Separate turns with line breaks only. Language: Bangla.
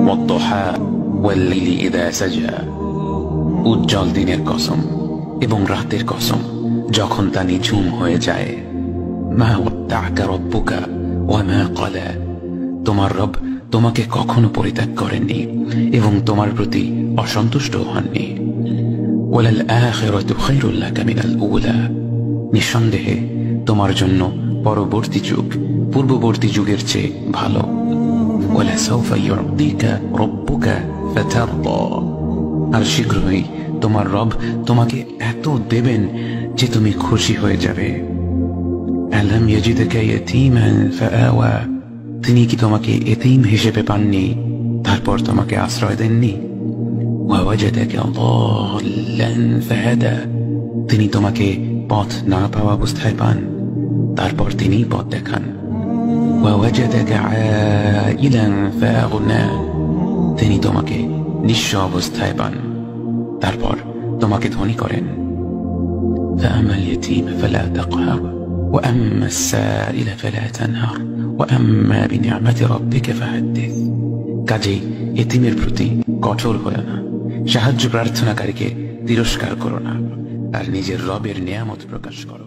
ওয়াদ-দুহা ওয়াল-লাইলি ইযা সাজা। উজ্জ্বল দিনের কসম এবং রাতের কসম যখন তা নিঝুম হয়ে যায়। মা ওয়াদ্দা'কা রাব্বুকা ওয়া মা ক্বালা। তোমার রব তোমাকে কখনো পরিত্যাগ করেননি এবং তোমার প্রতি অসন্তুষ্ট হননি। ওয়ালাল আখিরাতু খায়রুল লাকা মিনাল উলা। নিঃসন্দেহে তোমার জন্য পরবর্তী যুগ পূর্ববর্তী যুগের চেয়ে ভালো। ওয়ালাসাউফা ইউ'তিকা রাব্বুকা ফাতারদা। আর শীঘ্রই তোমার রব তোমাকে এত দেবেন যে তুমি খুশি হয়ে যাবে। আলাম ইয়াজিদকা ইয়াতীমান ফাআওয়া। তিনি কি তোমাকে এতিম হিসেবে পাননি তারপর তোমাকে আশ্রয় দেননি? ওয়াওয়াজাদাকা দাল্লান ফাহাদা। তিনি তোমাকে পথ না পাওয়া অবস্থায় পান তারপর তিনি পথ দেখান। ওয়াওয়াজাদাকা আইলান ফাআগনা। তিনি তোমাকে নিঃস্ব অবস্থায় পান তারপর তোমাকে ধনী করেন। ফাআমাল ইয়াতীম ফালা তাকহার ওয়া আম্মাস সাইলা ফালা তানহার ওয়া আম্মা বিনি'মাতি রাব্বিকা ফাহাদ্দিস। কাজেই এতিমের প্রতি কঠোর হয়ো না, সাহায্য প্রার্থনাকারীকে তিরস্কার করো না, আর নিজের রবের নিয়ামত প্রকাশ করো।